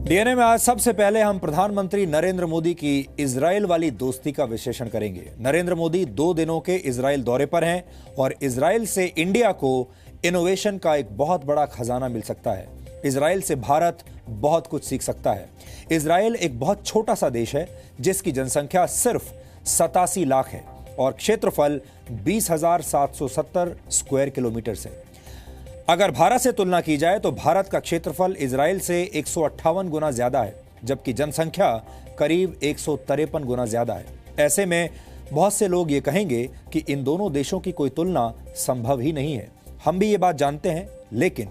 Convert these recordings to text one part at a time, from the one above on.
DNA में आज सबसे पहले हम प्रधानमंत्री नरेंद्र मोदी की इजराइल वाली दोस्ती का विश्लेषण करेंगे। नरेंद्र मोदी 2 दिनों के इजराइल दौरे पर हैं और इजराइल से इंडिया को इनोवेशन का एक बहुत बड़ा खजाना मिल सकता है। इजराइल से भारत बहुत कुछ सीख सकता है। इजराइल एक बहुत छोटा सा देश है जिसकी जनसंख्या सिर्फ 87 लाख है और क्षेत्रफल 20,770 स्क्वायर किलोमीटर से। अगर भारत से तुलना की जाए तो भारत का क्षेत्रफल इजराइल से 158 गुना ज्यादा है, जबकि जनसंख्या करीब 153 गुना ज्यादा है। ऐसे में बहुत से लोग ये कहेंगे कि इन दोनों देशों की कोई तुलना संभव ही नहीं है। हम भी ये बात जानते हैं, लेकिन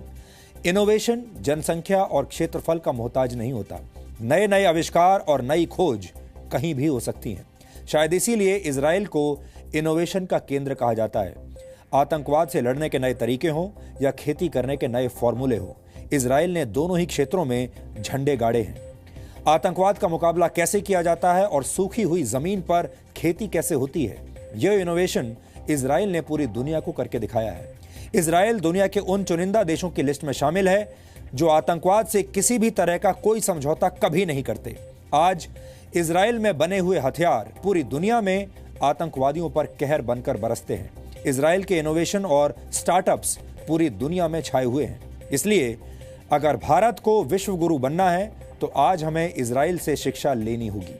इनोवेशन जनसंख्या और क्षेत्रफल का मोहताज नहीं होता। नए नए आविष्कार और नई खोज कहीं भी हो सकती हैं। शायद इसीलिए इजराइल को इनोवेशन का केंद्र कहा जाता है। आतंकवाद से लड़ने के नए तरीके हों या खेती करने के नए फॉर्मूले हों, इजराइल ने दोनों ही क्षेत्रों में झंडे गाड़े हैं। आतंकवाद का मुकाबला कैसे किया जाता है और सूखी हुई जमीन पर खेती कैसे होती है, यह इनोवेशन इजराइल ने पूरी दुनिया को करके दिखाया है। इजराइल दुनिया के उन चुनिंदा देशों की लिस्ट में शामिल है जो आतंकवाद से किसी भी तरह का कोई समझौता कभी नहीं करते। आज इजराइल में बने हुए हथियार पूरी दुनिया में आतंकवादियों पर कहर बनकर बरसते हैं। इजराइल के इनोवेशन और स्टार्टअप्स पूरी दुनिया में छाए हुए हैं। इसलिए अगर भारत को विश्व गुरु बनना है तो आज हमें इजराइल से शिक्षा लेनी होगी।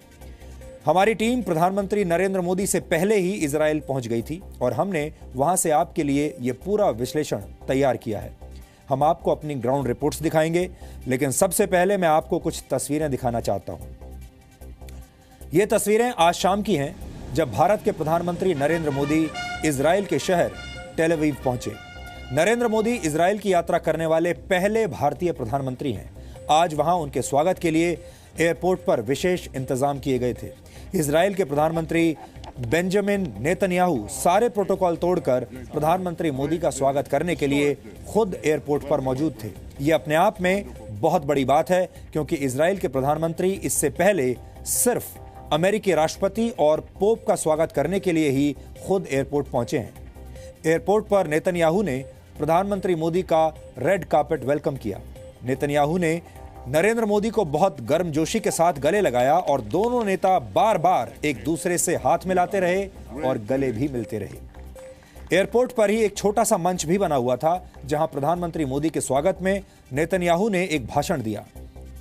हमारी टीम प्रधानमंत्री नरेंद्र मोदी से पहले ही इजराइल पहुंच गई थी और हमने वहां से आपके लिए यह पूरा विश्लेषण तैयार किया है। हम आपको अपनी ग्राउंड रिपोर्ट्स दिखाएंगे, लेकिन सबसे पहले मैं आपको कुछ तस्वीरें दिखाना चाहता हूं। ये तस्वीरें आज शाम की हैं, जब भारत के प्रधानमंत्री नरेंद्र मोदी इजराइल के शहर टेल अवीव पहुंचे। नरेंद्र मोदी इजराइल की यात्रा करने वाले पहले भारतीय प्रधानमंत्री हैं। आज वहां उनके स्वागत के लिए एयरपोर्ट पर विशेष इंतजाम किए गए थे। इजराइल के प्रधानमंत्री बेंजामिन नेतन्याहू सारे प्रोटोकॉल तोड़कर प्रधानमंत्री मोदी का स्वागत करने के लिए खुद एयरपोर्ट पर मौजूद थे। यह अपने आप में बहुत बड़ी बात है, क्योंकि इजराइल के प्रधानमंत्री इससे पहले सिर्फ अमेरिकी राष्ट्रपति और पोप का स्वागत करने के लिए ही खुद एयरपोर्ट पहुंचे हैं। एयरपोर्ट पर नेतन्याहू ने प्रधानमंत्री मोदी का रेड कार्पेट वेलकम किया। नेतन्याहू ने नरेंद्र मोदी को बहुत गर्मजोशी के साथ गले लगाया और दोनों नेता बार बार एक दूसरे से हाथ मिलाते रहे और गले भी मिलते रहे। एयरपोर्ट पर ही एक छोटा सा मंच भी बना हुआ था, जहां प्रधानमंत्री मोदी के स्वागत में नेतन्याहू ने एक भाषण दिया।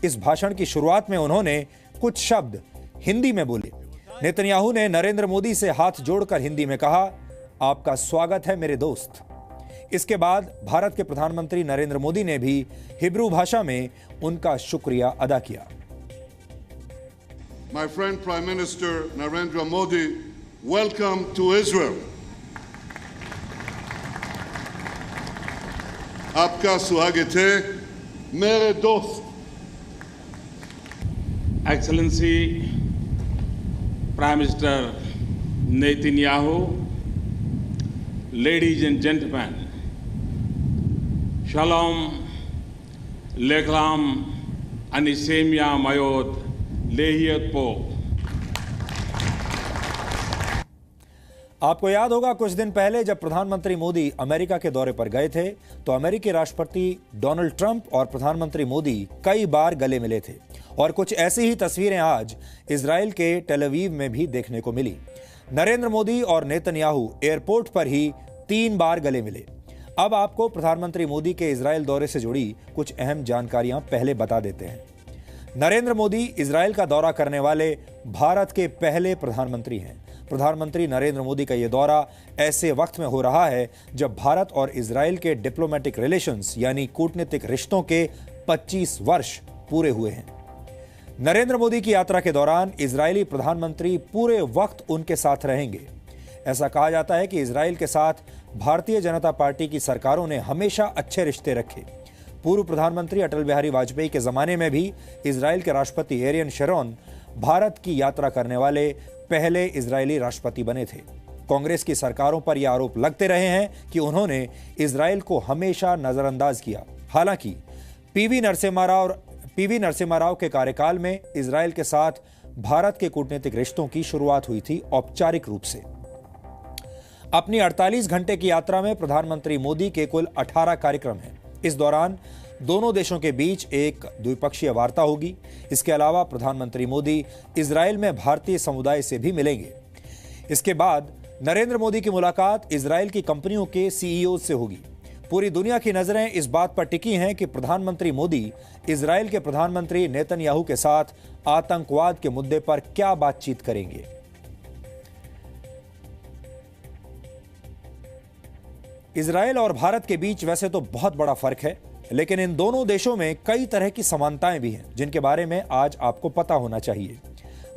इस भाषण की शुरुआत में उन्होंने कुछ शब्द हिंदी में बोले। नेतन्याहू ने नरेंद्र मोदी से हाथ जोड़कर हिंदी में कहा, आपका स्वागत है मेरे दोस्त। इसके बाद भारत के प्रधानमंत्री नरेंद्र मोदी ने भी हिब्रू भाषा में उनका शुक्रिया अदा किया। My friend Prime Minister Narendra Modi, welcome to Israel. आपका स्वागत है मेरे दोस्त। Excellency Prime Minister Netanyahu, ladies and gentlemen, Shalom, Leklam, Anisemia Mayod, Lehiat Po। आपको याद होगा कुछ दिन पहले जब प्रधानमंत्री मोदी अमेरिका के दौरे पर गए थे तो अमेरिकी राष्ट्रपति डोनाल्ड ट्रंप और प्रधानमंत्री मोदी कई बार गले मिले थे और कुछ ऐसी ही तस्वीरें आज इजराइल के टेल अवीव में भी देखने को मिली। नरेंद्र मोदी और नेतन्याहू एयरपोर्ट पर ही 3 बार गले मिले। अब आपको प्रधानमंत्री मोदी के इजराइल दौरे से जुड़ी कुछ अहम जानकारियां पहले बता देते हैं। नरेंद्र मोदी इजराइल का दौरा करने वाले भारत के पहले प्रधानमंत्री हैं। प्रधानमंत्री नरेंद्र मोदी का यह दौरा ऐसे वक्त में हो रहा है जब भारत और इजराइल के डिप्लोमेटिक रिलेशंस यानी कूटनीतिक रिश्तों के 25 वर्ष पूरे हुए हैं। नरेंद्र मोदी की यात्रा के दौरान इजरायली प्रधानमंत्री पूरे वक्त उनके साथ रहेंगे। ऐसा कहा जाता है कि इजराइल के साथ भारतीय जनता पार्टी की सरकारों ने हमेशा अच्छे रिश्ते रखे। पूर्व प्रधानमंत्री अटल बिहारी वाजपेयी के जमाने में भी इजराइल के राष्ट्रपति एरियन शेरोन भारत की यात्रा करने वाले पहले इजरायली राष्ट्रपति बने थे। कांग्रेस की सरकारों पर यह आरोप लगते रहे हैं कि उन्होंने इजराइल को हमेशा नजरअंदाज किया। हालांकि पीवी नरसिम्हा राव के कार्यकाल में इजराइल के साथ भारत के कूटनीतिक रिश्तों की शुरुआत हुई थी औपचारिक रूप से। अपनी 48 घंटे की यात्रा में प्रधानमंत्री मोदी के कुल 18 कार्यक्रम हैं। इस दौरान दोनों देशों के बीच एक द्विपक्षीय वार्ता होगी। इसके अलावा प्रधानमंत्री मोदी इजरायल में भारतीय समुदाय से भी मिलेंगे। इसके बाद नरेंद्र मोदी की मुलाकात इजरायल की कंपनियों के सीईओ से होगी। पूरी दुनिया की नजरें इस बात पर टिकी हैं कि प्रधानमंत्री मोदी इजरायल के प्रधानमंत्री नेतन्याहू के साथ आतंकवाद के मुद्दे पर क्या बातचीत करेंगे। इजरायल और भारत के बीच वैसे तो बहुत बड़ा फर्क है, लेकिन इन दोनों देशों में कई तरह की समानताएं भी हैं जिनके बारे में आज आपको पता होना चाहिए।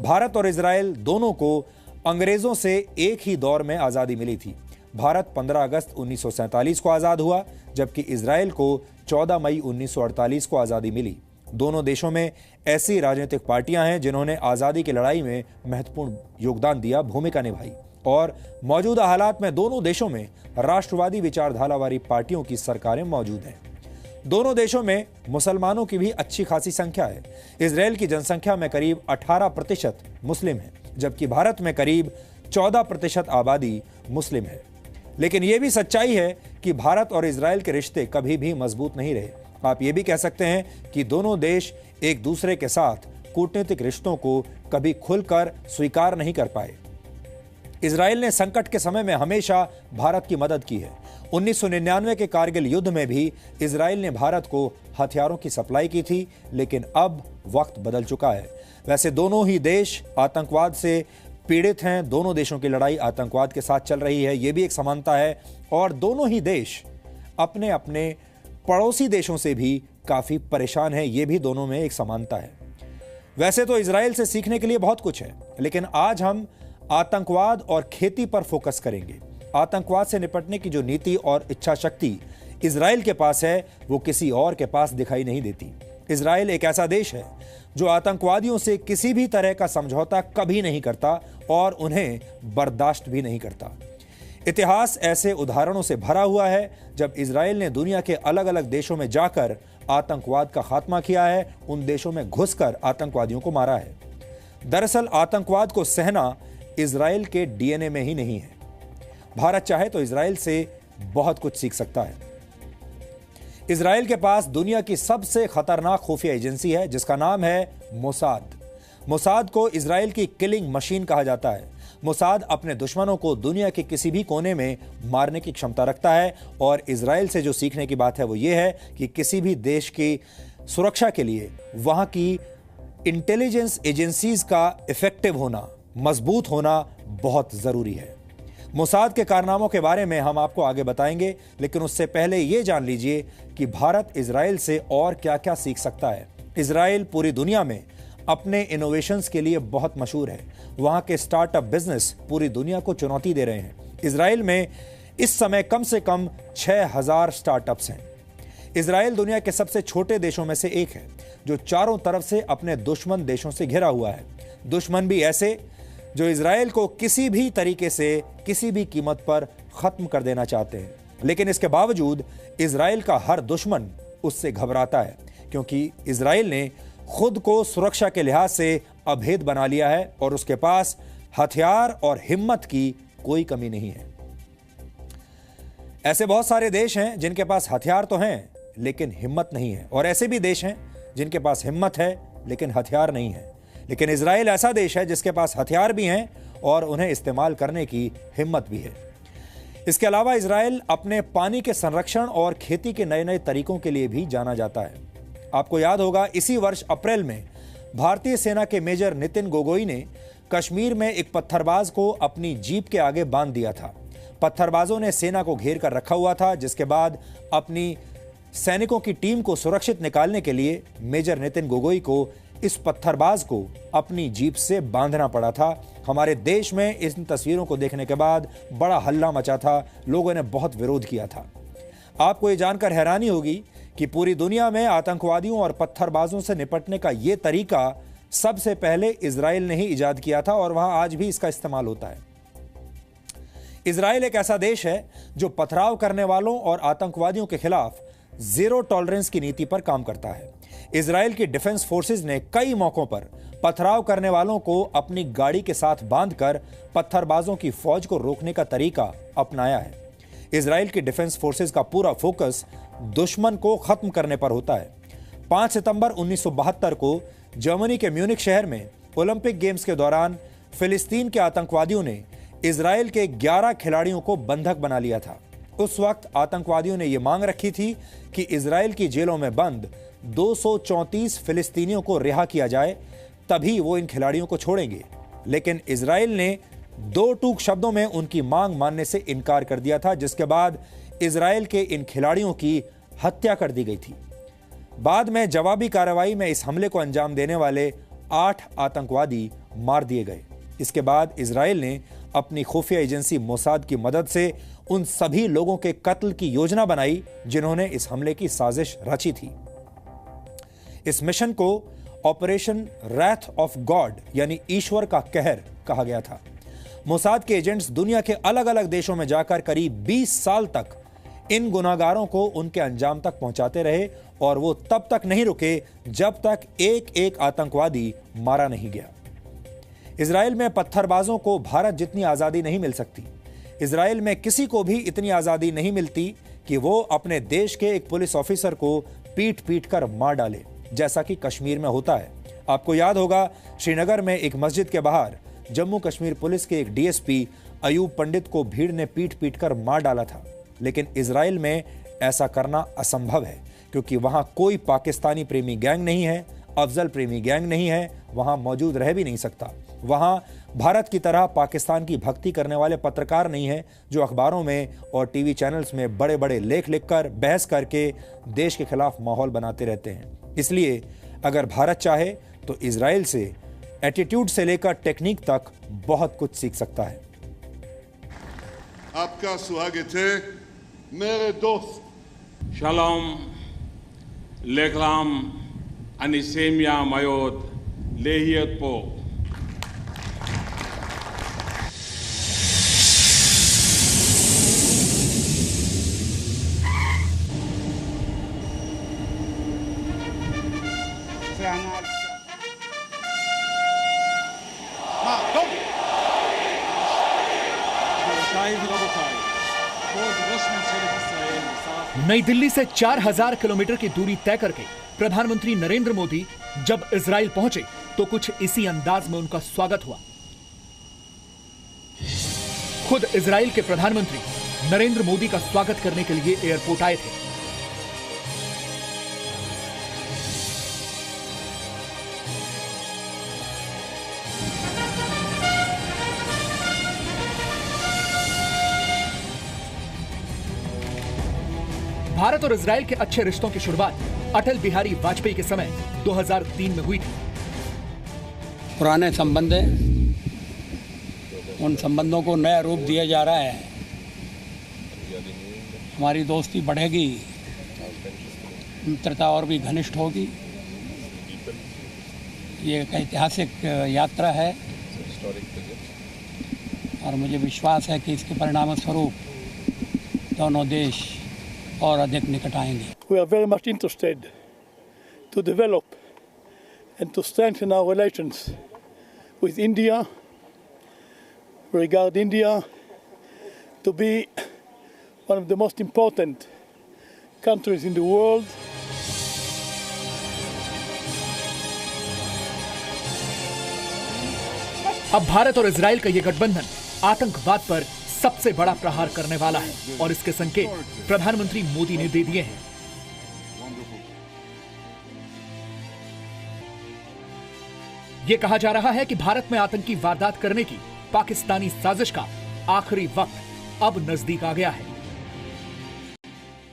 भारत और इजरायल दोनों को अंग्रेजों से एक ही दौर में आजादी मिली थी। भारत 15 अगस्त 1947 को आजाद हुआ, जबकि इजरायल को 14 मई 1948 को आजादी मिली। दोनों देशों में ऐसी राजनीतिक पार्टियां हैं जिन्होंने आजादी की लड़ाई में महत्वपूर्ण योगदान दिया, भूमिका निभाई, और मौजूदा हालात में दोनों देशों में राष्ट्रवादी विचारधारा वाली पार्टियों की सरकारें मौजूद हैं। दोनों देशों में मुसलमानों की भी अच्छी खासी संख्या है। इजरायल की जनसंख्या में करीब 18% मुस्लिम है, जबकि भारत में करीब 14% आबादी मुस्लिम है। लेकिन यह भी सच्चाई है कि भारत और इजरायल के रिश्ते कभी भी मजबूत नहीं रहे। आप ये भी कह सकते हैं कि दोनों देश एक दूसरे के साथ कूटनीतिक रिश्तों को कभी खुलकर स्वीकार नहीं कर पाए। इजरायल ने संकट के समय में हमेशा भारत की मदद की है। 1999 के कारगिल युद्ध में भी इजरायल ने भारत को हथियारों की सप्लाई की थी, लेकिन अब वक्त बदल चुका है। वैसे दोनों ही देश आतंकवाद से पीड़ित हैं, दोनों देशों की लड़ाई आतंकवाद के साथ चल रही है, यह भी एक समानता है, और दोनों ही देश अपने अपने पड़ोसी देशों से भी काफी परेशान हैं, यह भी दोनों में एक समानता है। वैसे तो इजरायल से सीखने के लिए बहुत कुछ है, लेकिन आज हम आतंकवाद और खेती पर फोकस करेंगे। आतंकवाद से निपटने की जो नीति और इच्छा शक्ति इजरायल के पास है, वो किसी और के पास दिखाई नहीं देती। इजरायल एक ऐसा देश है जो आतंकवादियों से किसी भी तरह का समझौता कभी नहीं करता और उन्हें बर्दाश्त भी नहीं करता। इतिहास ऐसे उदाहरणों से भरा हुआ है जब इजरायल ने दुनिया के अलग अलग देशों में जाकर आतंकवाद का खात्मा किया है, उन देशों में घुसकर आतंकवादियों को मारा है। दरअसल आतंकवाद को सहना इजरायल के डीएनए में ही नहीं है। भारत चाहे तो इजरायल से बहुत कुछ सीख सकता है। इजरायल के पास दुनिया की सबसे खतरनाक खुफिया एजेंसी है जिसका नाम है मोसाद। मोसाद को इजरायल की किलिंग मशीन कहा जाता है। मोसाद अपने दुश्मनों को दुनिया के किसी भी कोने में मारने की क्षमता रखता है, और इजरायल से जो सीखने की बात है वो ये है कि किसी भी देश की सुरक्षा के लिए वहां की इंटेलिजेंस एजेंसीज का इफेक्टिव होना, मजबूत होना बहुत जरूरी है। मोसाद के कारनामों के बारे में हम आपको आगे बताएंगे, लेकिन उससे पहले यह जान लीजिए कि भारत इजरायल से और क्या क्या सीख सकता है। इजरायल पूरी दुनिया में अपने इनोवेशंस के लिए बहुत मशहूर है। वहां के स्टार्टअप बिजनेस पूरी दुनिया को चुनौती दे रहे हैं। इजरायल में इस समय कम से कम 6000 स्टार्टअप्स हैं। इजरायल दुनिया के सबसे छोटे देशों में से एक है जो चारों तरफ से अपने दुश्मन देशों से घिरा हुआ है। दुश्मन भी ऐसे जो इजरायल को किसी भी तरीके से किसी भी कीमत पर खत्म कर देना चाहते हैं। लेकिन इसके बावजूद इजरायल का हर दुश्मन उससे घबराता है, क्योंकि इजरायल ने खुद को सुरक्षा के लिहाज से अभेद बना लिया है और उसके पास हथियार और हिम्मत की कोई कमी नहीं है। ऐसे बहुत सारे देश हैं जिनके पास हथियार तो हैं लेकिन हिम्मत नहीं है, और ऐसे भी देश हैं जिनके पास हिम्मत है लेकिन हथियार नहीं है। लेकिन इजरायल ऐसा देश है जिसके पास हथियार भी हैं और उन्हें इस्तेमाल करने की हिम्मत भी है। इसके अलावा इजरायल अपने पानी के संरक्षण और खेती के नए नए तरीकों के लिए भी जाना जाता है। आपको याद होगा, इसी वर्ष अप्रैल में भारतीय सेना के मेजर नितिन गोगोई ने कश्मीर में एक पत्थरबाज को अपनी जीप के आगे बांध दिया था। पत्थरबाजों ने सेना को घेर कर रखा हुआ था, जिसके बाद अपनी सैनिकों की टीम को सुरक्षित निकालने के लिए मेजर नितिन गोगोई को इस पत्थरबाज को अपनी जीप से बांधना पड़ा था। हमारे देश में इन तस्वीरों को देखने के बाद बड़ा हल्ला मचा था, लोगों ने बहुत विरोध किया था। आपको ये जानकर हैरानी होगी कि पूरी दुनिया में आतंकवादियों और पत्थरबाजों से निपटने का ये तरीका सबसे पहले इजरायल ने ही इजाद किया था और वहां आज भी इसका इस्तेमाल होता है। इजरायल एक ऐसा देश है जो पथराव करने वालों और आतंकवादियों के खिलाफ जीरो टॉलरेंस की नीति पर काम करता है। इजरायल की डिफेंस फोर्सेज ने कई मौकों पर पथराव करने वालों को अपनी गाड़ी के साथ बांधकर पत्थरबाजों की फौज को रोकने का तरीका अपनाया है। इजराइल की डिफेंस फोर्सेस का पूरा फोकस दुश्मन को खत्म करने पर होता है। 5 सितंबर 1972 को जर्मनी के म्यूनिख शहर में ओलंपिक गेम्स के दौरान फिलिस्तीन के आतंकवादियों ने इजराइल के 11 खिलाड़ियों को बंधक बना लिया था। उस वक्त आतंकवादियों ने यह मांग रखी थी कि इजराइल की जेलों में बंद 234 फिलिस्तीनियों को रिहा किया जाए, तभी वो इन खिलाड़ियों को छोड़ेंगे। लेकिन इजराइल ने 2 टूक शब्दों में उनकी मांग मानने से इनकार कर दिया था, जिसके बाद इजराइल के इन खिलाड़ियों की हत्या कर दी गई थी। बाद में जवाबी कार्रवाई में इस हमले को अंजाम देने वाले 8 आतंकवादी मार दिए गए। इसके बाद इजराइल ने अपनी खुफिया एजेंसी मोसाद की मदद से उन सभी लोगों के कत्ल की योजना बनाई जिन्होंने इस हमले की साजिश रची थी। इस मिशन को ऑपरेशन रैथ ऑफ गॉड यानी ईश्वर का कहर कहा गया था। मोसाद के एजेंट्स दुनिया के अलग अलग देशों में जाकर करीब 20 साल तक इन गुनाहगारों को उनके अंजाम तक पहुंचाते रहे और वो तब तक नहीं रुके जब तक एक एक आतंकवादी मारा नहीं गया। इजराइल में पत्थरबाजों को भारत जितनी आजादी नहीं मिल सकती। इजराइल में किसी को भी इतनी आजादी नहीं मिलती कि वो अपने देश के एक पुलिस ऑफिसर को पीट पीट कर मार डाले, जैसा कि कश्मीर में होता है। आपको याद होगा, श्रीनगर में एक मस्जिद के बाहर जम्मू कश्मीर पुलिस के एक डीएसपी अयूब पंडित को भीड़ ने पीट पीट कर मार डाला था। लेकिन इजराइल में ऐसा करना असंभव है, क्योंकि वहां कोई पाकिस्तानी प्रेमी गैंग नहीं है, अफजल प्रेमी गैंग नहीं है, वहां मौजूद रह भी नहीं सकता। वहां भारत की तरह पाकिस्तान की भक्ति करने वाले पत्रकार नहीं है जो अखबारों में और टीवी चैनल्स में बड़े बड़े लेख लिखकर बहस करके देश के खिलाफ माहौल बनाते रहते हैं। इसलिए अगर भारत चाहे तो इजराइल से एटीट्यूड से लेकर टेक्निक तक बहुत कुछ सीख सकता है। आपका स्वागत है मेरे दोस्त। Shalom, Leklam, Anisemia Mayot, Lehiat Po. नई दिल्ली से 4000 किलोमीटर की दूरी तय करके प्रधानमंत्री नरेंद्र मोदी जब इजराइल पहुंचे तो कुछ इसी अंदाज में उनका स्वागत हुआ। खुद इजराइल के प्रधानमंत्री नरेंद्र मोदी का स्वागत करने के लिए एयरपोर्ट आए थे। भारत और इजराइल के अच्छे रिश्तों की शुरुआत अटल बिहारी वाजपेयी के समय 2003 में हुई थी। पुराने संबंध हैं, उन संबंधों को नया रूप दिया जा रहा है। हमारी दोस्ती बढ़ेगी, मित्रता और भी घनिष्ठ होगी। ये एक ऐतिहासिक यात्रा है और मुझे विश्वास है कि इसके परिणाम स्वरूप दोनों देश और अधिक निकट आएंगे। We are very much interested to develop and to strengthen our relations with India. We regard India to be one of the most important countries in the world. अब भारत और इजराइल का यह गठबंधन आतंकवाद पर सबसे बड़ा प्रहार करने वाला है और इसके संकेत प्रधानमंत्री मोदी ने दे दिए हैं। यह कहा जा रहा है कि भारत में आतंकी वारदात करने की पाकिस्तानी साजिश का आखिरी वक्त अब नजदीक आ गया है।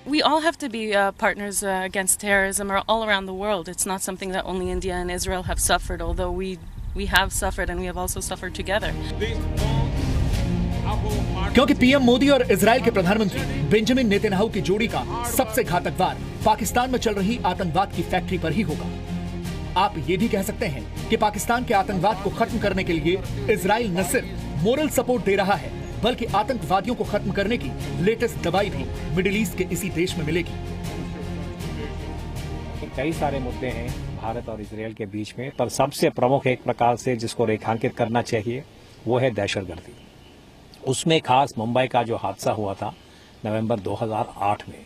We all have to be partners against terrorism all around the world. It's not something that only India and Israel have suffered, although we have suffered and we have also suffered together. क्योंकि PM Modi और Israel के प्रधानमंत्री Benjamin Netanyahu की जोड़ी का सबसे घातक वार पाकिस्तान में चल रही आतंकवाद की फैक्ट्री पर ही होगा। आप ये भी कह सकते हैं कि पाकिस्तान के आतंकवाद को खत्म करने के लिए इजराइल न सिर्फ मोरल सपोर्ट दे रहा है, बल्कि आतंकवादियों को खत्म करने की लेटेस्ट दवाई भी मिडिल ईस्ट के इसी देश में मिलेगी। कई सारे मुद्दे हैं भारत और इजराइल के बीच में, पर सबसे प्रमुख एक प्रकार से जिसको रेखांकित करना चाहिए वो है दहशतगर्दी। उसमें खास मुंबई का जो हादसा हुआ था, नवंबर 2008 में,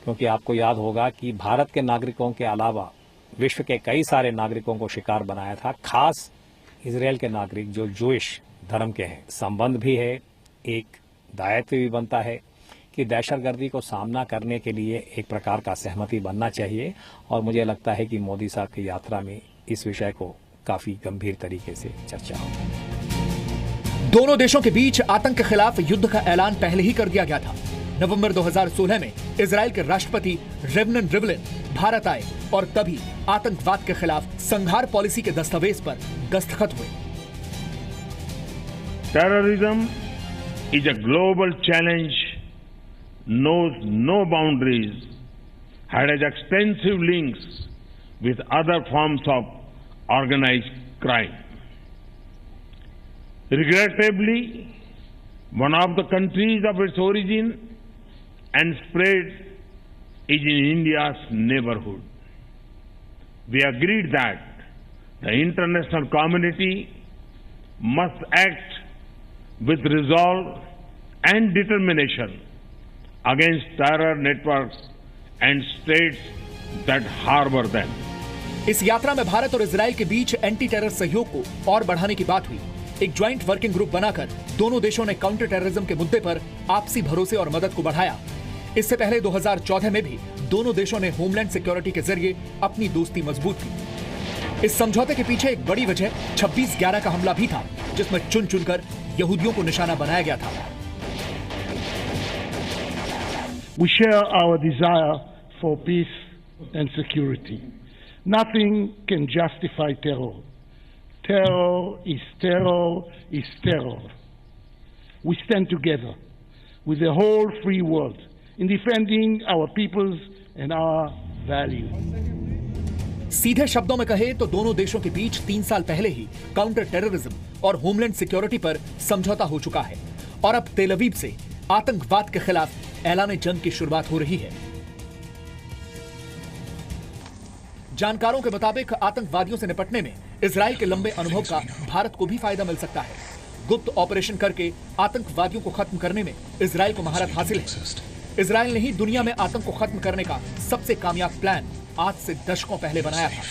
क्योंकि आपको याद होगा कि भारत के नागरिकों के अलावा विश्व के कई सारे नागरिकों को शिकार बनाया था, खास इजराइल के नागरिक जो जूइश धर्म के हैं। संबंध भी है, एक दायित्व भी बनता है कि दहशतगर्दी को सामना करने के लिए एक प्रकार का सहमति बनना चाहिए, और मुझे लगता है कि मोदी साहब की यात्रा में इस विषय को काफी गंभीर तरीके से चर्चा होगी। दोनों देशों के बीच आतंक के खिलाफ युद्ध का ऐलान पहले ही कर दिया गया था। नवंबर 2016 में इजराइल के राष्ट्रपति रेवनन रिवलिन भारत आए और तभी आतंकवाद के खिलाफ संघार पॉलिसी के दस्तावेज पर दस्तखत हुए। Terrorism is a global challenge, knows no boundaries, has extensive links with other forms of organized crime. Regrettably, one of the countries of its origin and spread is in India's neighborhood. We agreed that the international community must act with resolve and determination against terror networks and states that harbor them. इस यात्रा में भारत और Israel के बीच anti terror सहयोग को और बढ़ाने की बात हुई। एक ज्वाइंट वर्किंग ग्रुप बनाकर दोनों देशों ने काउंटर टेररिज्म के मुद्दे पर आपसी भरोसे और मदद को बढ़ाया। इससे पहले 2014 में भी दोनों देशों ने होमलैंड सिक्योरिटी के जरिए अपनी दोस्ती मजबूत की। इस समझौते के पीछे एक बड़ी वजह 26/11 का हमला भी था, जिसमें चुन चुनकर यहूदियों को निशाना बनाया गया था। We share our desire for peace and security. Nothing can justify terror. Terror is terror is terror. We stand together with the whole free world in defending our peoples and our values. सीधे शब्दों में कहे तो दोनों देशों के बीच 3 साल पहले ही काउंटर टेररिज्म और होमलैंड सिक्योरिटी पर समझौता हो चुका है, और अब तेल अवीव से आतंकवाद के खिलाफ ऐलान जंग की शुरुआत हो रही है। जानकारों के मुताबिक आतंकवादियों से निपटने में इजराइल के लंबे अनुभव का भारत को भी फायदा मिल सकता है। गुप्त ऑपरेशन करके आतंकवादियों को खत्म करने में इजराइल को महारत हासिल है। इजराइल ने ही दुनिया में आतंक को खत्म करने का सबसे कामयाब प्लान आज से दशकों पहले बनाया था।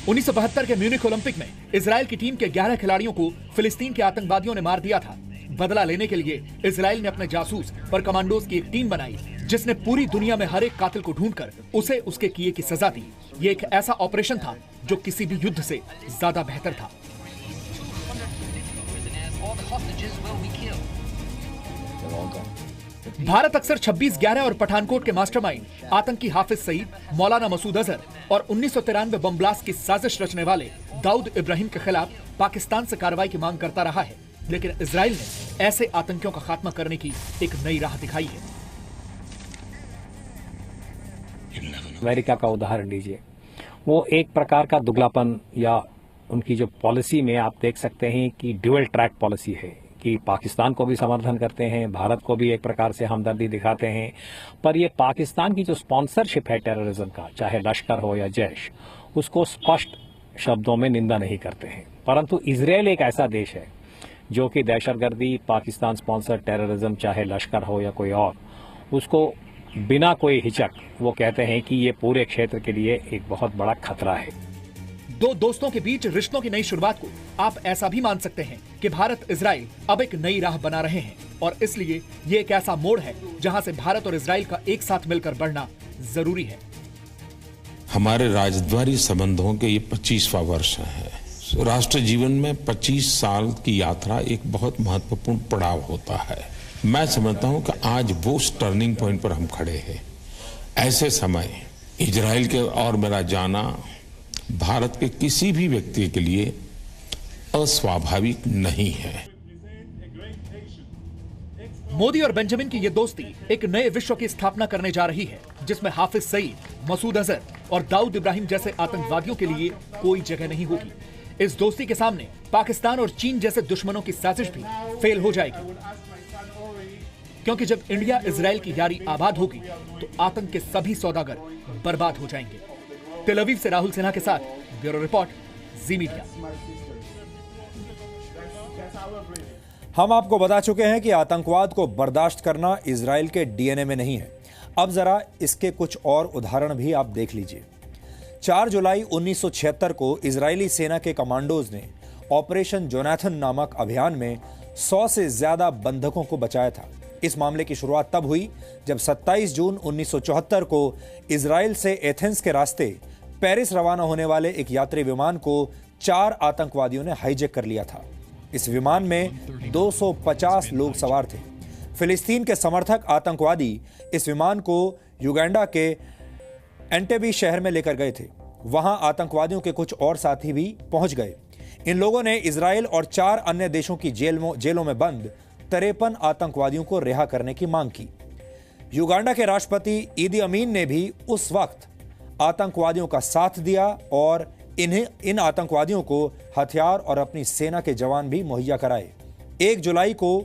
1972 के म्यूनिख ओलंपिक में इजराइल की टीम के 11 खिलाड़ियों को फिलिस्तीन के आतंकवादियों ने मार दिया था। बदला लेने के लिए इजराइल ने अपने जासूस और कमांडोज की एक टीम बनाई, जिसने पूरी दुनिया में हर एक कातिल को ढूंढकर उसे उसके किए की सजा दी। ये एक ऐसा ऑपरेशन था जो किसी भी युद्ध से ज्यादा बेहतर था। भारत अक्सर 26/11 और पठानकोट के मास्टरमाइंड आतंकी हाफिज सईद, मौलाना मसूद अजहर और 1993 बम ब्लास्ट की साजिश रचने वाले दाऊद इब्राहिम के खिलाफ पाकिस्तान से कार्रवाई की मांग करता रहा है, लेकिन इजराइल ने ऐसे आतंकियों का खात्मा करने की एक नई राह दिखाई है। अमेरिका का उदाहरण लीजिए, वो एक प्रकार का दुगलापन या उनकी जो पॉलिसी में आप देख सकते हैं कि ड्यूअल ट्रैक पॉलिसी है कि पाकिस्तान को भी समर्थन करते हैं, भारत को भी एक प्रकार से हमदर्दी दिखाते हैं, पर ये पाकिस्तान की जो स्पॉन्सरशिप है टेररिज्म का, चाहे लश्कर हो या जैश, उसको स्पष्ट शब्दों में निंदा नहीं करते हैं। परंतु इजराइल एक ऐसा देश है जो कि दहशतगर्दी, पाकिस्तान स्पॉन्सर टेररिज्म, चाहे लश्कर हो या कोई और, उसको बिना कोई हिचक वो कहते हैं कि ये पूरे क्षेत्र के लिए एक बहुत बड़ा खतरा है। दो दोस्तों के बीच रिश्तों की नई शुरुआत को आप ऐसा भी मान सकते हैं कि भारत इजराइल अब एक नई राह बना रहे हैं, और इसलिए ये एक ऐसा मोड़ है जहां से भारत और इजराइल का एक साथ मिलकर बढ़ना जरूरी है। हमारे राजद्वारी संबंधों के ये 25वां वर्ष है। राष्ट्र जीवन में 25 साल की यात्रा एक बहुत महत्वपूर्ण पड़ाव होता है। मैं समझता हूं कि आज वो टर्निंग पॉइंट पर हम खड़े हैं। ऐसे समय इजराइल के और मेरा जाना भारत के किसी भी व्यक्ति के लिए अस्वाभाविक नहीं है। मोदी और बेंजामिन की ये दोस्ती एक नए विश्व की स्थापना करने जा रही है, जिसमें हाफिज सईद, मसूद अजहर और दाऊद इब्राहिम जैसे आतंकवादियों के लिए कोई जगह नहीं होगी। इस दोस्ती के सामने पाकिस्तान और चीन जैसे दुश्मनों की साजिश भी फेल हो जाएगी, क्योंकि जब इंडिया इजराइल की यारी आबाद होगी तो आतंक के सभी सौदागर बर्बाद हो जाएंगे। तेल अवीव से राहुल सिन्हा के साथ ब्यूरो रिपोर्ट, जी मीडिया। हम आपको बता चुके हैं कि आतंकवाद को बर्दाश्त करना इजराइल के डीएनए में नहीं है। अब जरा इसके कुछ और उदाहरण भी आप देख लीजिए। 4 जुलाई 1976 को इजरायली सेना के कमांडोज ने ऑपरेशन जोनाथन नामक अभियान में 100 से ज्यादा बंधकों को बचाया था। इस मामले की शुरुआत तब हुई जब 27 जून 1974 को इजराइल से एथेंस के रास्ते पेरिस रवाना होने वाले एक यात्री विमान को 4 आतंकवादियों ने हाईजैक कर लिया था। इस विमान में 250 लोग सवार थे। फिलिस्तीन के समर्थक आतंकवादी इस विमान को युगांडा के एंटेबी शहर में लेकर गए थे। वहां आतंकवादियों के कुछ और साथी भी पहुंच गए। इन लोगों ने इजराइल और 4 अन्य देशों की जेलों में बंद 53 आतंकवादियों को रिहा करने की मांग की। युगांडा के राष्ट्रपति ईदी अमीन ने भी उस वक्त आतंकवादियों का साथ दिया और इन आतंकवादियों को हथियार और अपनी सेना के जवान भी मुहैया कराए। 1 जुलाई को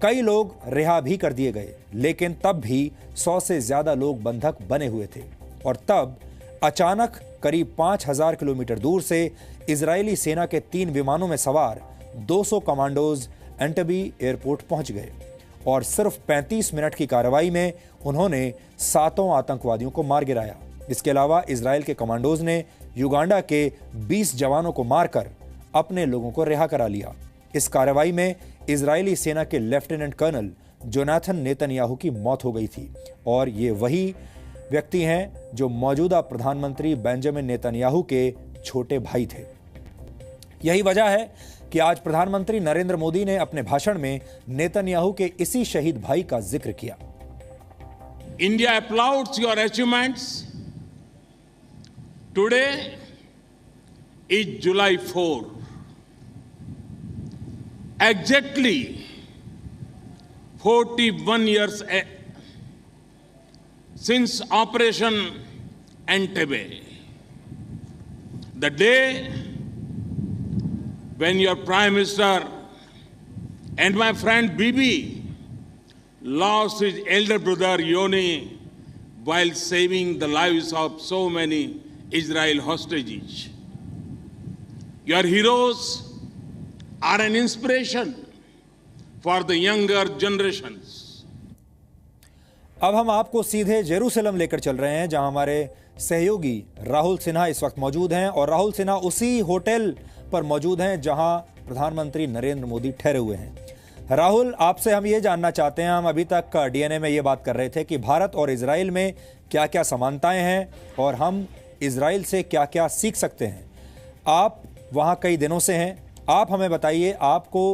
कई लोग रिहा भी कर दिए गए, लेकिन तब भी 100 से ज्यादा लोग बंधक बने हुए थे। और तब अचानक करीब 5000 किलोमीटर दूर से इजरायली सेना के 3 विमानों में सवार 200 कमांडोज एंटेबी एयरपोर्ट पहुंच गए और सिर्फ 35 मिनट की कार्रवाई में उन्होंने 7 आतंकवादियों को मार गिराया। इसके अलावा इजराइल के कमांडोज ने युगांडा के 20 जवानों को मारकर अपने लोगों को रिहा करा लिया। इस कार्रवाई में इजरायली सेना के लेफ्टिनेंट कर्नल जोनाथन नेतन्याहू की मौत हो गई थी और ये वही व्यक्ति हैं जो मौजूदा प्रधानमंत्री बेंजामिन नेतन्याहू के छोटे भाई थे। यही वजह है कि आज प्रधानमंत्री नरेंद्र मोदी ने अपने भाषण में नेतन्याहू के इसी शहीद भाई का जिक्र किया। India applauds your achievements. Today is July 4. Exactly 41 years since Operation Entebbe. The day when your Prime Minister and my friend Bibi lost his elder brother Yoni while saving the lives of so many Israel hostages. Your heroes are an inspiration for the younger generations. अब हम आपको सीधे Jerusalem लेकर चल रहे हैं, जहां हमारे सहयोगी राहुल सिन्हा इस वक्त मौजूद हैं और राहुल सिन्हा उसी होटल पर मौजूद हैं जहां प्रधानमंत्री नरेंद्र मोदी ठहरे हुए हैं। राहुल, आपसे हम ये जानना चाहते हैं, हम अभी तक डीएनए में ये बात कर रहे थे कि भारत और इजराइल में क्या क्या समानताएं हैं और हम इजराइल से क्या क्या सीख सकते हैं। आप वहां कई दिनों से हैं, आप हमें बताइए आपको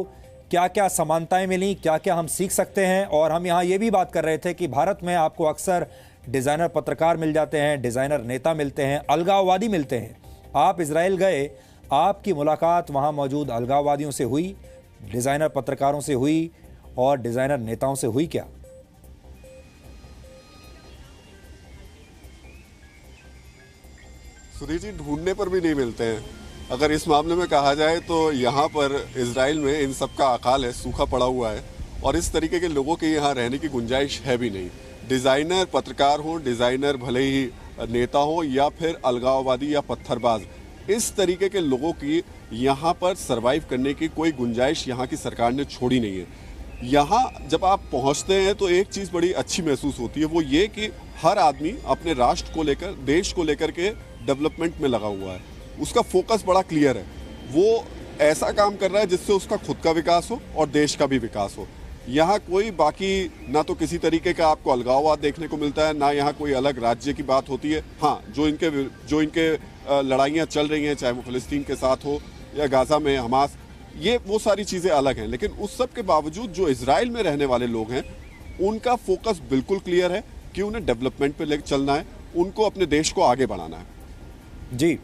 क्या क्या समानताएं मिली, क्या क्या हम सीख सकते हैं। और हम यहाँ ये भी बात कर रहे थे कि भारत में आपको अक्सर डिज़ाइनर पत्रकार मिल जाते हैं, डिज़ाइनर नेता मिलते हैं, अलगाववादी मिलते हैं। आप इजराइल गए, आपकी मुलाकात वहाँ मौजूद अलगाववादियों से हुई, डिज़ाइनर पत्रकारों से हुई और डिज़ाइनर नेताओं से हुई क्या? सुधीर जी, ढूंढने पर भी नहीं मिलते हैं। अगर इस मामले में कहा जाए तो यहाँ पर इजराइल में इन सब का अकाल है, सूखा पड़ा हुआ है और इस तरीके के लोगों के यहाँ रहने की गुंजाइश है भी नहीं। डिज़ाइनर पत्रकार हो, डिज़ाइनर भले ही नेता हो या फिर अलगाववादी या पत्थरबाज, इस तरीके के लोगों की यहाँ पर सरवाइव करने की कोई गुंजाइश यहाँ की सरकार ने छोड़ी नहीं है। यहाँ जब आप पहुँचते हैं तो एक चीज़ बड़ी अच्छी महसूस होती है, वो ये कि हर आदमी अपने राष्ट्र को लेकर, देश को लेकर के डेवलपमेंट में लगा हुआ है। उसका फोकस बड़ा क्लियर है, वो ऐसा काम कर रहा है जिससे उसका खुद का विकास हो और देश का भी विकास हो। यहाँ कोई बाकी ना तो किसी तरीके का आपको अलगाववाद देखने को मिलता है, ना यहाँ कोई अलग राज्य की बात होती है। हाँ, जो इनके लड़ाइयाँ चल रही हैं, चाहे वो फिलिस्तीन के साथ हो या गाजा में हमास, ये वो सारी चीज़ें अलग हैं। लेकिन उस सब के बावजूद जो इजराइल में रहने वाले लोग हैं, उनका फोकस बिल्कुल क्लियर है कि उन्हें डेवलपमेंट पे लेकर चलना है, उनको अपने देश को आगे बढ़ाना है। जी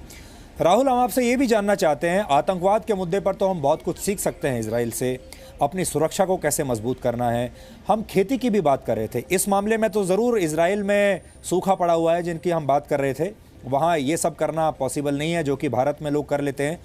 राहुल, हम आपसे ये भी जानना चाहते हैं, आतंकवाद के मुद्दे पर तो हम बहुत कुछ सीख सकते हैं इजराइल से, अपनी सुरक्षा को कैसे मजबूत करना है। हम खेती की भी बात कर रहे थे, इस मामले में तो ज़रूर इजराइल में सूखा पड़ा हुआ है जिनकी हम बात कर रहे थे, वहाँ ये सब करना पॉसिबल नहीं है जो कि भारत में लोग कर लेते हैं।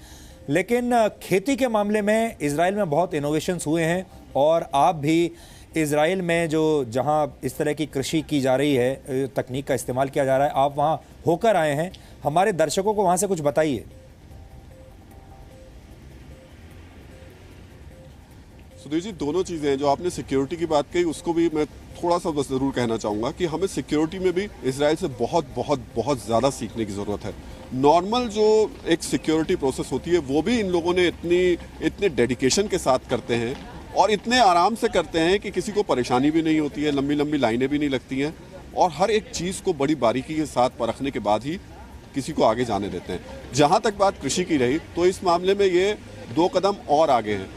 लेकिन खेती के मामले में इजराइल में बहुत इनोवेशंस हुए हैं और आप भी इजराइल में जो जहाँ इस तरह की कृषि की जा रही है, तकनीक का इस्तेमाल किया जा रहा है, आप वहाँ होकर आए हैं, हमारे दर्शकों को वहाँ से कुछ बताइए। सुधीर जी, दोनों चीज़ें हैं। जो आपने सिक्योरिटी की बात कही उसको भी मैं थोड़ा सा बस ज़रूर कहना चाहूँगा कि हमें सिक्योरिटी में भी इजराइल से बहुत बहुत बहुत ज़्यादा सीखने की ज़रूरत है। नॉर्मल जो एक सिक्योरिटी प्रोसेस होती है वो भी इन लोगों ने इतने डेडिकेशन के साथ करते हैं और इतने आराम से करते हैं कि किसी को परेशानी भी नहीं होती है, लंबी लंबी लाइनें भी नहीं लगती हैं और हर एक चीज़ को बड़ी बारीकी के साथ परखने के बाद ही किसी को आगे जाने देते हैं। जहाँ तक बात कृषि की रही तो इस मामले में ये 2 कदम और आगे हैं।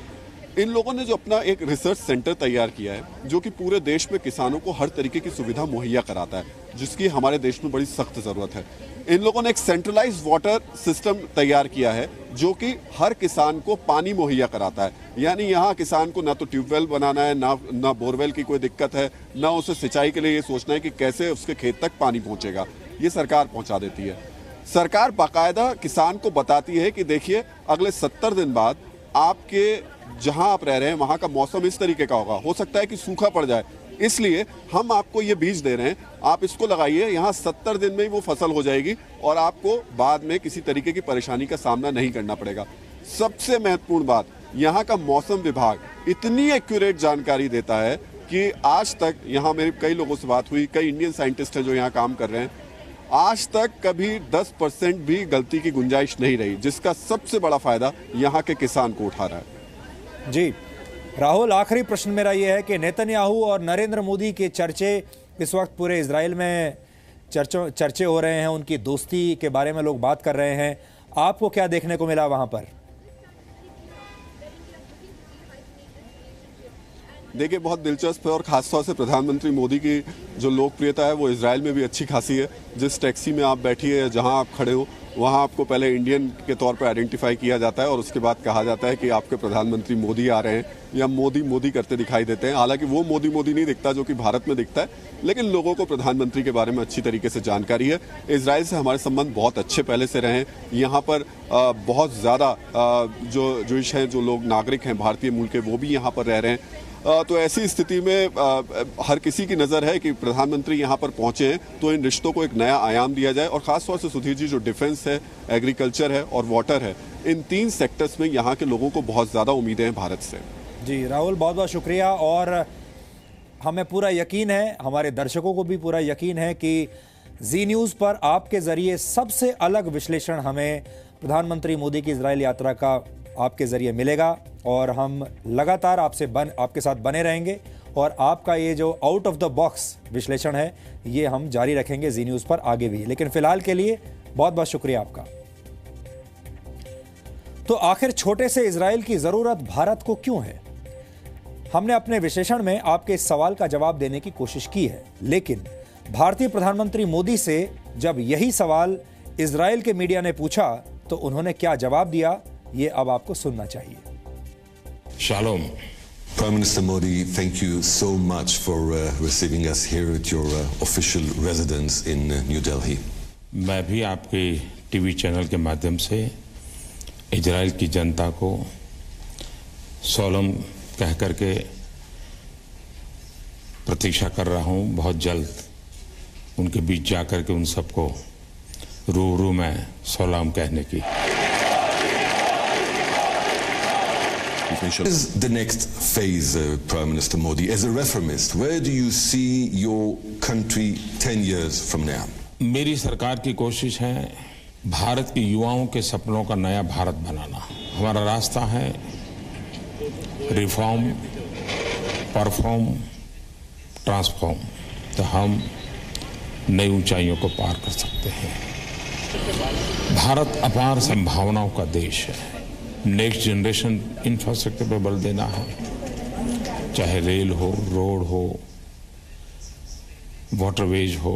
इन लोगों ने जो अपना एक रिसर्च सेंटर तैयार किया है जो कि पूरे देश में किसानों को हर तरीके की सुविधा मुहैया कराता है, जिसकी हमारे देश में बड़ी सख्त ज़रूरत है। इन लोगों ने एक सेंट्रलाइज्ड वाटर सिस्टम तैयार किया है जो कि हर किसान को पानी मुहैया कराता है। यानी यहाँ किसान को ना तो ट्यूबवेल बनाना है, ना बोरवेल की कोई दिक्कत है, ना उसे सिंचाई के लिए ये सोचना है कि कैसे उसके खेत तक पानी पहुँचेगा। ये सरकार पहुँचा देती है। सरकार बाकायदा किसान को बताती है कि देखिए अगले 70 दिन बाद आपके जहां आप रह रहे हैं वहां का मौसम इस तरीके का होगा, हो सकता है कि सूखा पड़ जाए, इसलिए हम आपको ये बीज दे रहे हैं, आप इसको लगाइए, यहाँ 70 दिन में ही वो फसल हो जाएगी और आपको बाद में किसी तरीके की परेशानी का सामना नहीं करना पड़ेगा। सबसे महत्वपूर्ण बात, यहाँ का मौसम विभाग इतनी एक्यूरेट जानकारी देता है कि आज तक, यहाँ मेरी कई लोगों से बात हुई, कई इंडियन साइंटिस्ट हैं जो यहाँ काम कर रहे हैं, आज तक कभी 10% भी गलती की गुंजाइश नहीं रही, जिसका सबसे बड़ा फायदा यहाँ के किसान को उठा रहा है। जी राहुल, आखिरी प्रश्न मेरा ये है कि नेतन्याहू और नरेंद्र मोदी के चर्चे इस वक्त पूरे इजराइल में चर्चे हो रहे हैं, उनकी दोस्ती के बारे में लोग बात कर रहे हैं, आपको क्या देखने को मिला वहां पर? देखिए, बहुत दिलचस्प है और खासतौर से प्रधानमंत्री मोदी की जो लोकप्रियता है वो इजराइल में भी अच्छी खासी है। जिस टैक्सी में आप बैठिए या जहां आप खड़े हो वहां आपको पहले इंडियन के तौर पर आइडेंटिफाई किया जाता है और उसके बाद कहा जाता है कि आपके प्रधानमंत्री मोदी आ रहे हैं या मोदी मोदी करते दिखाई देते हैं। हालांकि वो मोदी मोदी नहीं दिखता जो कि भारत में दिखता है, लेकिन लोगों को प्रधानमंत्री के बारे में अच्छी तरीके से जानकारी है। इजराइल से हमारे संबंध बहुत अच्छे पहले से रहे हैं। यहाँ पर बहुत ज़्यादा जो जूइश हैं, जो लोग नागरिक हैं भारतीय मूल के, वो भी यहाँ पर रह रहे हैं। तो ऐसी स्थिति में हर किसी की नज़र है कि प्रधानमंत्री यहाँ पर पहुँचे हैं तो इन रिश्तों को एक नया आयाम दिया जाए और ख़ासतौर से सुधीर जी, जो डिफेंस है, एग्रीकल्चर है और वाटर है, इन 3 सेक्टर्स में यहाँ के लोगों को बहुत ज़्यादा उम्मीदें हैं भारत से। जी राहुल, बहुत बहुत शुक्रिया। और हमें पूरा यकीन है, हमारे दर्शकों को भी पूरा यकीन है कि जी न्यूज़ पर आपके ज़रिए सबसे अलग विश्लेषण हमें प्रधानमंत्री मोदी की इजराइल यात्रा का आपके ज़रिए मिलेगा और हम लगातार आपके साथ बने रहेंगे और आपका ये जो आउट ऑफ द बॉक्स विश्लेषण है ये हम जारी रखेंगे जी न्यूज़ पर आगे भी। लेकिन फिलहाल के लिए बहुत बहुत शुक्रिया आपका। तो आखिर छोटे से इजराइल की ज़रूरत भारत को क्यों है? हमने अपने विश्लेषण में आपके इस सवाल का जवाब देने की कोशिश की है, लेकिन भारतीय प्रधानमंत्री मोदी से जब यही सवाल इजराइल के मीडिया ने पूछा तो उन्होंने क्या जवाब दिया, ये अब आपको सुनना चाहिए। Shalom. Prime Minister Modi, thank you so much for receiving us here at your official residence in New Delhi. मैं भी आपके टीवी चैनल के माध्यम से इजराइल की जनता को सोलम कह करके प्रतीक्षा कर रहा हूं बहुत जल्द उनके बीच जाकर के उन सबको रूबरू में सलाम कहने की। What is the next phase, Prime Minister Modi, as a reformist? Where do you see your country 10 years from now? मेरी सरकार की कोशिश है भारत के युवाओं के सपनों का नया भारत बनाना। हमारा रास्ता है रिफॉर्म, परफॉर्म, ट्रांसफॉर्म। तो हम नई ऊंचाइयों को पार कर सकते हैं। भारत अपार संभावनाओं का देश है। नेक्स्ट जनरेशन इंफ्रास्ट्रक्चर पर बल देना है, चाहे रेल हो, रोड हो, वाटरवेज हो,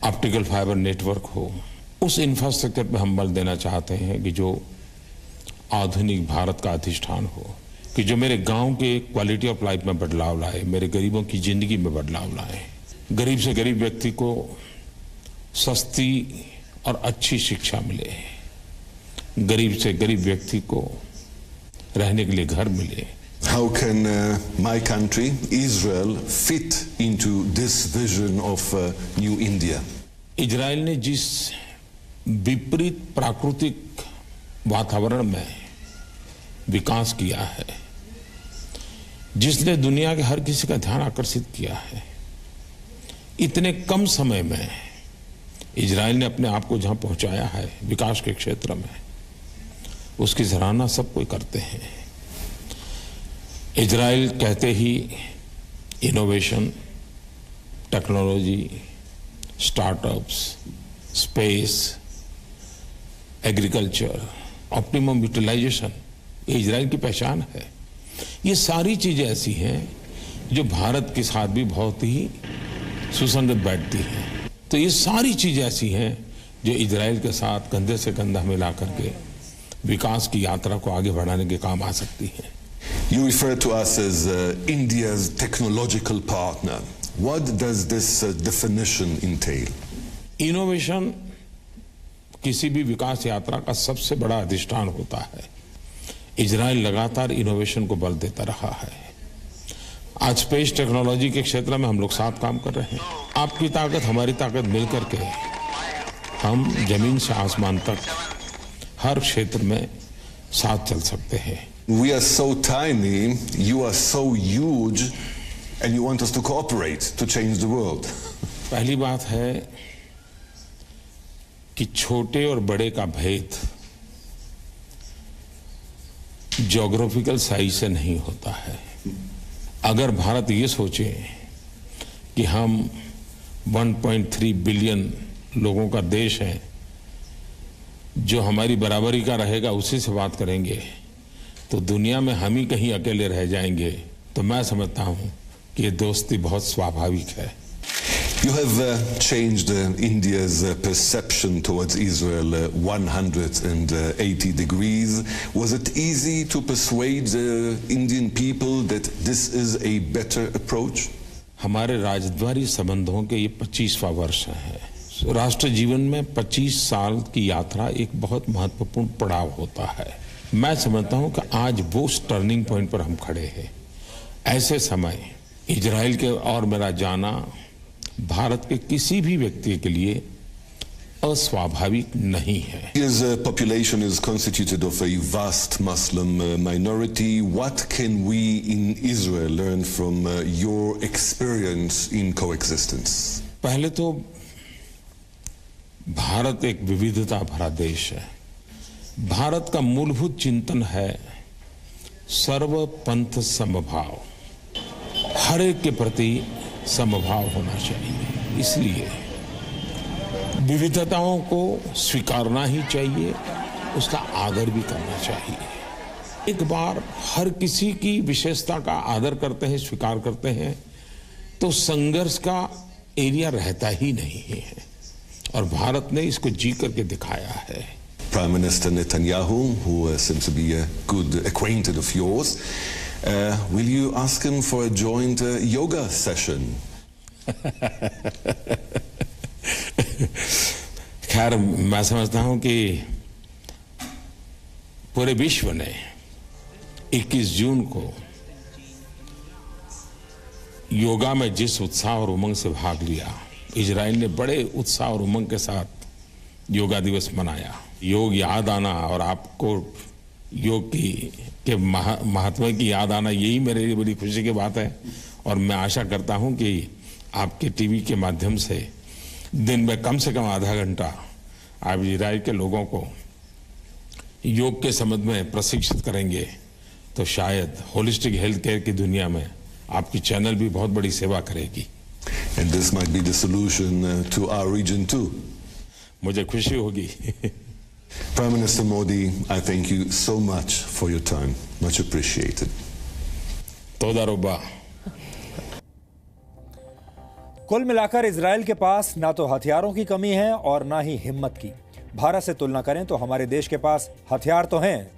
ऑप्टिकल फाइबर नेटवर्क हो। उस इंफ्रास्ट्रक्चर पर हम बल देना चाहते हैं कि जो आधुनिक भारत का अधिष्ठान हो, कि जो मेरे गांव के क्वालिटी ऑफ लाइफ में बदलाव लाए, मेरे गरीबों की जिंदगी में बदलाव लाए। गरीब से गरीब व्यक्ति को सस्ती और अच्छी शिक्षा मिले, गरीब से गरीब व्यक्ति को रहने के लिए घर मिले। How can my country, Israel, fit into this vision of new India? Israel ने जिस विपरीत प्राकृतिक वातावरण में विकास किया है, जिसने दुनिया के हर किसी का ध्यान आकर्षित किया है। इतने कम समय में इजराइल ने अपने आप को जहां पहुंचाया है विकास के क्षेत्र में, उसकी सराहना सब कोई करते हैं। इजराइल कहते ही innovation, technology, startups, space, agriculture, optimum utilization, ये इजराइल की पहचान है। ये सारी चीजें ऐसी हैं जो भारत के साथ भी बहुत ही सुसंगत बैठती हैं। तो ये सारी चीजें ऐसी हैं जो इजराइल के साथ कंधे से कंधा मिला करके विकास की यात्रा को आगे बढ़ाने के काम आ सकती हैं। You refer to us as India's technological partner. What does this definition entail? Innovation किसी भी विकास यात्रा का सबसे बड़ा अधिष्ठान होता है। इजराइल लगातार इनोवेशन को बल देता रहा है। आज स्पेस टेक्नोलॉजी के क्षेत्र में हम लोग साथ काम कर रहे हैं। आपकी ताकत हमारी ताकत मिलकर के हम जमीन से आसमान तक हर क्षेत्र में साथ चल सकते हैं। We are so tiny, you are so huge, and you want us to cooperate to change the world. पहली बात है कि छोटे और बड़े का भेद ज्योग्राफिकल साइज से नहीं होता है। अगर भारत ये सोचे कि हम 1.3 बिलियन लोगों का देश है, जो हमारी बराबरी का रहेगा उसी से बात करेंगे, तो दुनिया में हम ही कहीं अकेले रह जाएंगे। तो मैं समझता हूं कि ये दोस्ती बहुत स्वाभाविक है। You have changed India's perception towards Israel 180 degrees. Was it easy to persuade the Indian people that this is a better approach? हमारे राजद्वारी संबंधों के ये 25वां वर्ष है। राष्ट्र जीवन में 25 साल की यात्रा एक बहुत महत्वपूर्ण पड़ाव होता है। मैं समझता हूं कि आज वो टर्निंग पॉइंट पर हम खड़े हैं। ऐसे समय इजराइल के और मेरा जाना भारत के किसी भी व्यक्ति के लिए अस्वाभाविक नहीं है। India's population is constituted of a vast Muslim minority. What can we in Israel learn from your experience in coexistence? पहले तो भारत एक विविधता भरा देश है। भारत का मूलभूत चिंतन है सर्वपंथ समभाव, हर एक के प्रति समभाव होना चाहिए। इसलिए विविधताओं को स्वीकारना ही चाहिए, उसका आदर भी करना चाहिए। एक बार हर किसी की विशेषता का आदर करते हैं, स्वीकार करते हैं, तो संघर्ष का एरिया रहता ही नहीं है। और भारत ने इसको जी करके दिखाया है। Prime Minister Netanyahu, who seems to be a good acquaintance of yours, will you ask him for a joint yoga session? खैर, मैं समझता हूं कि पूरे विश्व ने 21 जून को योगा में जिस उत्साह और उमंग से भाग लिया, इजराइल ने बड़े उत्साह और उमंग के साथ योगा दिवस मनाया। योग याद आना और आपको योग के महात्मा की याद आना, यही मेरे लिए बड़ी खुशी की बात है। और मैं आशा करता हूं कि आपके टीवी के माध्यम से दिन में कम से कम आधा घंटा आप इजराइल के लोगों को योग के संबंध में प्रशिक्षित करेंगे, तो शायद होलिस्टिक हेल्थ केयर की दुनिया में आपकी चैनल भी बहुत बड़ी सेवा करेगी। And this might be the solution to our region too. मुझे खुशी होगी। Prime Minister Modi, I thank you so much for your time. Much appreciated. तोदा रोबा। कुल मिलाकर इजराइल के पास ना तो हथियारों की कमी है और ना ही हिम्मत की। भारत से तुलना करें तो हमारे देश के पास हथियार तो हैं,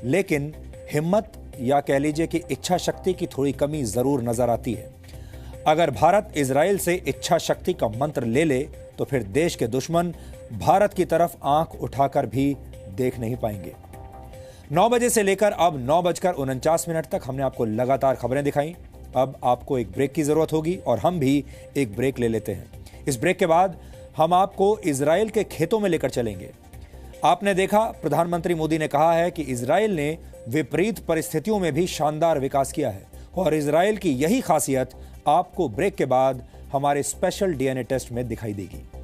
लेकिन हिम्मत या कह लीजिए कि इच्छा शक्ति की थोड़ी कमी जरूर नजर आती है। अगर भारत इजराइल से इच्छा शक्ति का मंत्र ले ले तो फिर देश के दुश्मन भारत की तरफ आंख उठाकर भी देख नहीं पाएंगे। 9 बजे से लेकर अब 9:49 तक हमने आपको लगातार खबरें दिखाई। अब आपको एक ब्रेक की जरूरत होगी और हम भी एक ब्रेक ले लेते हैं। इस ब्रेक के बाद हम आपको इजराइल के खेतों में लेकर चलेंगे। आपने देखा, प्रधानमंत्री मोदी ने कहा है कि इजराइल ने विपरीत परिस्थितियों में भी शानदार विकास किया है और इजराइल की यही खासियत आपको ब्रेक के बाद हमारे स्पेशल डीएनए टेस्ट में दिखाई देगी।